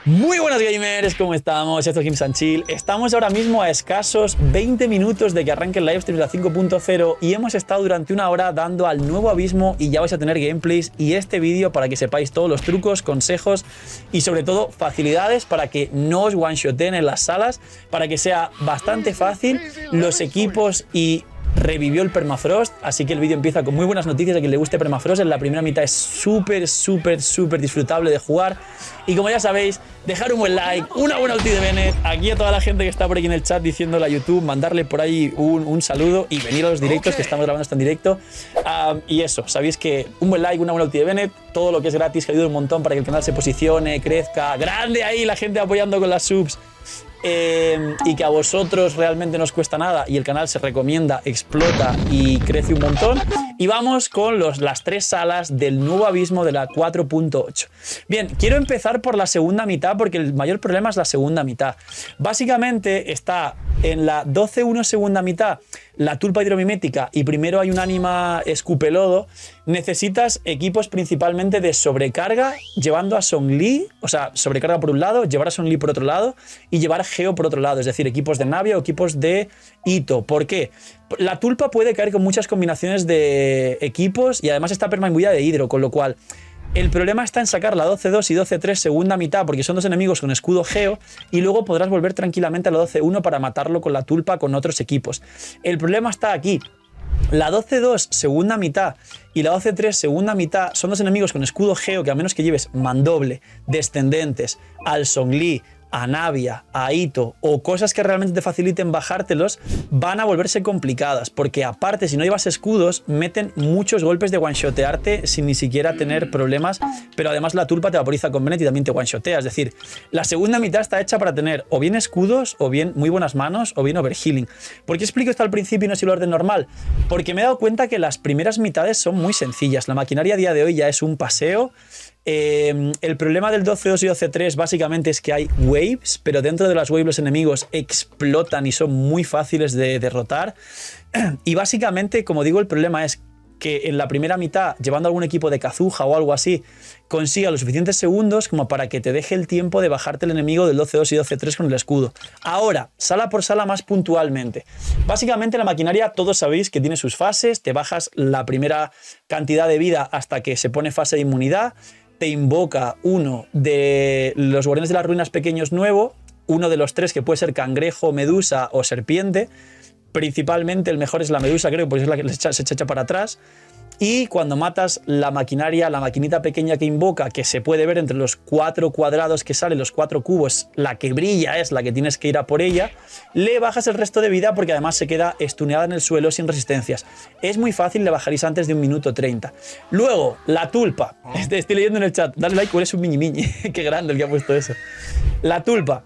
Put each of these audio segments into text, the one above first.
Muy buenas gamers, ¿cómo estamos? Esto es Kim Sanchil. Estamos ahora mismo a escasos 20 minutos de que arranque el livestream de la 5.0 y hemos estado durante una hora dando al nuevo abismo y ya vais a tener gameplays y este vídeo para que sepáis todos los trucos, consejos y sobre todo facilidades para que no os one-shoten en las salas, para que sea bastante fácil los equipos y revivió el permafrost, así que el vídeo empieza con muy buenas noticias. A quien le guste permafrost, en la primera mitad es súper disfrutable de jugar. Y como ya sabéis, dejar un buen like, una buena ulti de Bennett, aquí a toda la gente que está por aquí en el chat diciéndole a YouTube, mandarle por ahí un saludo y venir a los directos, que estamos grabando esto en directo. Y eso, sabéis que un buen like, una buena ulti de Bennett, todo lo que es gratis, que ayuda un montón para que el canal se posicione, crezca. Grande ahí la gente apoyando con las subs. Y que a vosotros realmente no os cuesta nada y el canal se recomienda, explota y crece un montón. Y vamos con las tres salas del nuevo abismo de la 4.8. Bien, quiero empezar por la segunda mitad porque el mayor problema es la segunda mitad. Básicamente está en la 12.1 segunda mitad la tulpa hidromimética y primero hay un ánima escupelodo. Necesitas equipos principalmente de sobrecarga, llevando a Zhongli, o sea, sobrecarga por un lado, llevar a Zhongli por otro lado y llevar a Geo por otro lado, es decir, equipos de Navia o equipos de Ito. ¿Por qué? La tulpa puede caer con muchas combinaciones de equipos y además está permaimbuida de hidro, con lo cual el problema está en sacar la 12.2 y 12.3 segunda mitad porque son dos enemigos con escudo Geo y luego podrás volver tranquilamente a la 12.1 para matarlo con la tulpa con otros equipos. El problema está aquí. La 12.2 segunda mitad y la 12.3 segunda mitad son dos enemigos con escudo Geo que a menos que lleves mandoble, descendentes, al Zhongli, a Navia, a Ito o cosas que realmente te faciliten bajártelos, van a volverse complicadas porque aparte si no llevas escudos meten muchos golpes de one-shotearte sin ni siquiera tener problemas, pero además la tulpa te vaporiza con Bennett y también te one-shotea, es decir, la segunda mitad está hecha para tener o bien escudos o bien muy buenas manos o bien overhealing. ¿Por qué explico esto al principio y no sigo el orden normal? Porque me he dado cuenta que las primeras mitades son muy sencillas, la maquinaria a día de hoy ya es un paseo. El problema del 12.2 y 12.3 básicamente es que hay waves, pero dentro de las waves los enemigos explotan y son muy fáciles de derrotar. Y básicamente, como digo, el problema es que en la primera mitad, llevando algún equipo de Kazuha o algo así, consiga los suficientes segundos como para que te deje el tiempo de bajarte el enemigo del 12.2 y 12.3 con el escudo. Ahora, sala por sala más puntualmente. Básicamente la maquinaria, todos sabéis que tiene sus fases, te bajas la primera cantidad de vida hasta que se pone fase de inmunidad, te invoca uno de los guardianes de las ruinas pequeños nuevo, uno de los tres que puede ser cangrejo, medusa o serpiente. Principalmente el mejor es la medusa, creo, porque es la que se echa para atrás. Y cuando matas la maquinaria, la maquinita pequeña que invoca, que se puede ver entre los 4 cuadrados que salen, los 4 cubos, la que brilla es la que tienes que ir a por ella, le bajas el resto de vida porque además se queda estuneada en el suelo sin resistencias. Es muy fácil, le bajaréis antes de 1 minuto 30. Luego, la tulpa. Estoy leyendo en el chat. Dale like, eres un mini. Qué grande el que ha puesto eso. La tulpa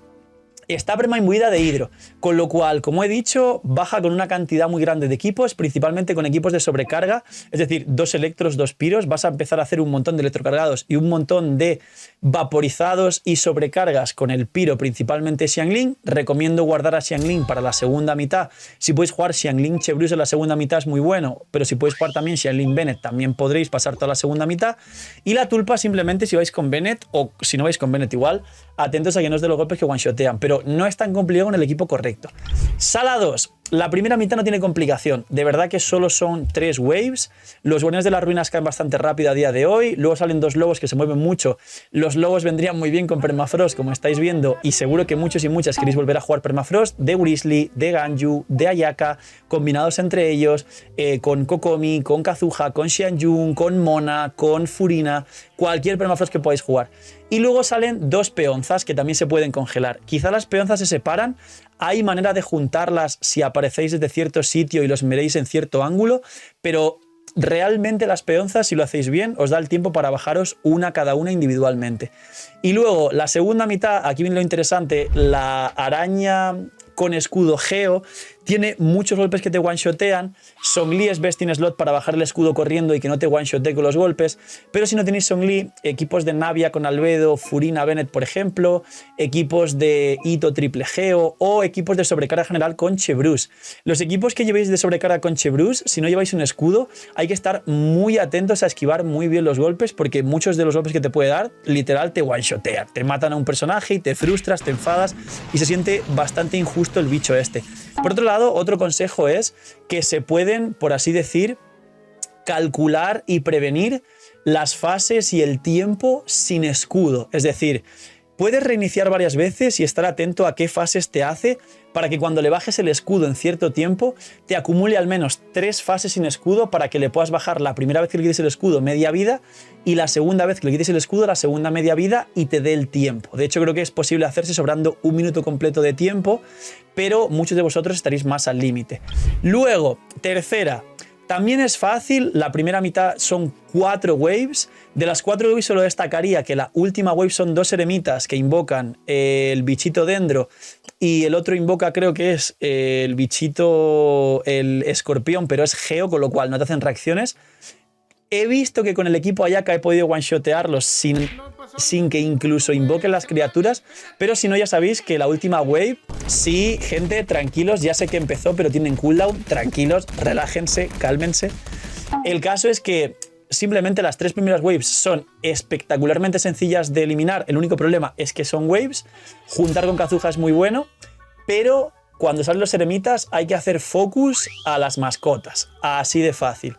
está permaimbuida de hidro, con lo cual, como he dicho, baja con una cantidad muy grande de equipos, principalmente con equipos de sobrecarga, es decir, 2 electros, 2 piros, vas a empezar a hacer un montón de electrocargados y un montón de vaporizados y sobrecargas con el piro, principalmente Xiangling. Recomiendo guardar a Xiangling para la segunda mitad. Si podéis jugar Xiangling Chebrews en la segunda mitad es muy bueno, pero si podéis jugar también Xiangling Bennett, también podréis pasar toda la segunda mitad. Y la tulpa simplemente si vais con Bennett o si no vais con Bennett igual, atentos a que no os dé los golpes que one-shotean, pero no es tan complicado con el equipo correcto. Sala 2. La primera mitad no tiene complicación. De verdad que solo son 3 waves. Los guardianes de las ruinas caen bastante rápido a día de hoy. Luego salen 2 lobos que se mueven mucho. Los lobos vendrían muy bien con permafrost, como estáis viendo. Y seguro que muchos y muchas queréis volver a jugar permafrost de Grizzly, de Ganyu, de Ayaka, combinados entre ellos, con Kokomi, con Kazuha, con Xianjun, con Mona, con Furina. Cualquier permafrost que podáis jugar. Y luego salen 2 peonzas que también se pueden congelar. Quizá las peonzas se separan. Hay manera de juntarlas si aparecéis desde cierto sitio y los miréis en cierto ángulo, pero realmente las peonzas, si lo hacéis bien, os da el tiempo para bajaros una cada una individualmente. Y luego, la segunda mitad, aquí viene lo interesante, la araña con escudo Geo, tiene muchos golpes que te one-shotean. Zhongli es best in slot para bajar el escudo corriendo y que no te one-shotee con los golpes, pero si no tenéis Zhongli, equipos de Navia con Albedo, Furina Bennett, por ejemplo, equipos de Ito triple Geo o equipos de sobrecarga general con Chevreuse. Los equipos que llevéis de sobrecarga con Chevreuse, si no lleváis un escudo, hay que estar muy atentos a esquivar muy bien los golpes, porque muchos de los golpes que te puede dar, literal, te one-shotean. Te matan a un personaje y te frustras, te enfadas y se siente bastante injusto el bicho este. Por otro lado, otro consejo es que se pueden, por así decir, calcular y prevenir las fases y el tiempo sin escudo. Es decir, puedes reiniciar varias veces y estar atento a qué fases te hace para que cuando le bajes el escudo en cierto tiempo te acumule al menos 3 fases sin escudo para que le puedas bajar la primera vez que le quites el escudo media vida y la segunda vez que le quites el escudo la segunda media vida y te dé el tiempo. De hecho, creo que es posible hacerse sobrando 1 minuto completo de tiempo, pero muchos de vosotros estaréis más al límite. Luego, tercera, también es fácil, la primera mitad son 4 waves, de las 4 waves solo destacaría que la última wave son 2 eremitas que invocan el bichito dendro y el otro invoca creo que es el bichito, el escorpión, pero es Geo, con lo cual no te hacen reacciones. He visto que con el equipo Ayaka he podido one-shotearlos sin que incluso invoquen las criaturas, pero si no ya sabéis que la última wave, sí, gente, tranquilos, ya sé que empezó, pero tienen cooldown, tranquilos, relájense, cálmense. El caso es que simplemente las 3 primeras waves son espectacularmente sencillas de eliminar, el único problema es que son waves, juntar con Kazuha es muy bueno, pero cuando salen los eremitas hay que hacer focus a las mascotas, así de fácil.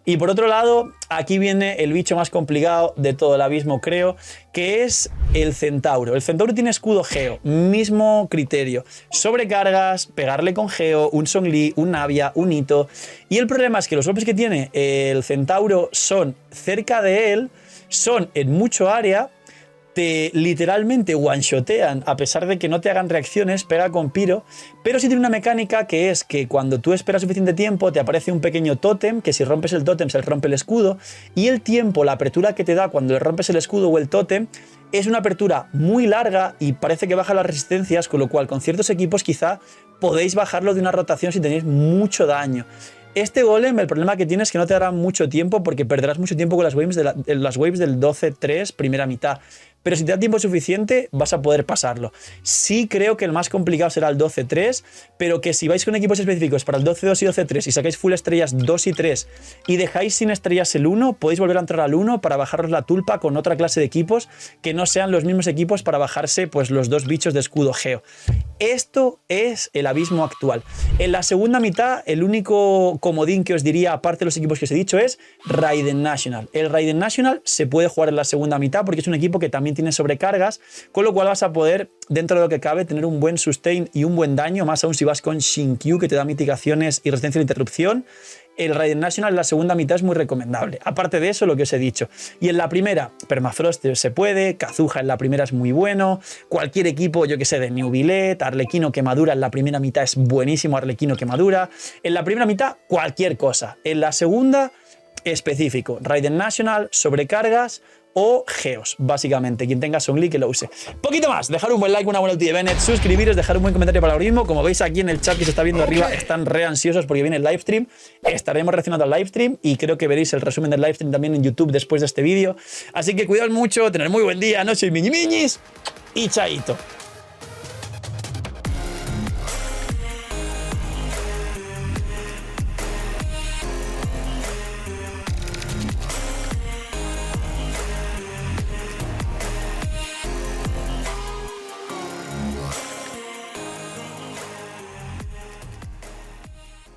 Y por otro lado, aquí viene el bicho más complicado de todo el abismo, creo, que es el centauro. El centauro tiene escudo Geo, mismo criterio. Sobrecargas, pegarle con Geo, un Zhongli, un Navia, un Ito. Y el problema es que los golpes que tiene el centauro son cerca de él, son en mucho área, te literalmente one-shotean a pesar de que no te hagan reacciones, pega con Piro, pero sí tiene una mecánica que es que cuando tú esperas suficiente tiempo te aparece un pequeño tótem, que si rompes el tótem se le rompe el escudo, y el tiempo, la apertura que te da cuando le rompes el escudo o el tótem, es una apertura muy larga y parece que baja las resistencias, con lo cual con ciertos equipos quizá podéis bajarlo de una rotación si tenéis mucho daño. Este golem, el problema que tiene es que no te dará mucho tiempo porque perderás mucho tiempo con las waves, las waves del 12-3 primera mitad. Pero si te da tiempo suficiente vas a poder pasarlo. Sí creo que el más complicado será el 12-3, pero que si vais con equipos específicos para el 12-2 y 12-3 y sacáis full estrellas 2 y 3 y dejáis sin estrellas el 1, podéis volver a entrar al 1 para bajaros la tulpa con otra clase de equipos que no sean los mismos equipos para bajarse pues los 2 bichos de escudo Geo. Esto es el abismo actual. En la segunda mitad, el único comodín que os diría, aparte de los equipos que os he dicho, es Raiden National. El Raiden National se puede jugar en la segunda mitad porque es un equipo que también tiene sobrecargas, con lo cual vas a poder, dentro de lo que cabe, tener un buen sustain y un buen daño, más aún si vas con Shinkyu, que te da mitigaciones y resistencia a la interrupción. El Raiden National en la segunda mitad es muy recomendable. Aparte de eso, lo que os he dicho. Y en la primera, Permafrost se puede, Kazuha en la primera es muy bueno, cualquier equipo, yo que sé, de New Billet, Arlequino Quemadura en la primera mitad es buenísimo, Arlequino Quemadura. En la primera mitad, cualquier cosa. En la segunda, específico. Raiden National, sobrecargas o Geos, básicamente. Quien tenga Zhongli que lo use. Poquito más, dejar un buen like, una buena ulti de Bennett, suscribiros, dejar un buen comentario para el algoritmo. Como veis aquí en el chat que se está viendo arriba, están re ansiosos porque viene el livestream. Estaremos reaccionando al livestream y creo que veréis el resumen del livestream también en YouTube después de este vídeo. Así que cuidad mucho, tener muy buen día, noche y miñis y chaito.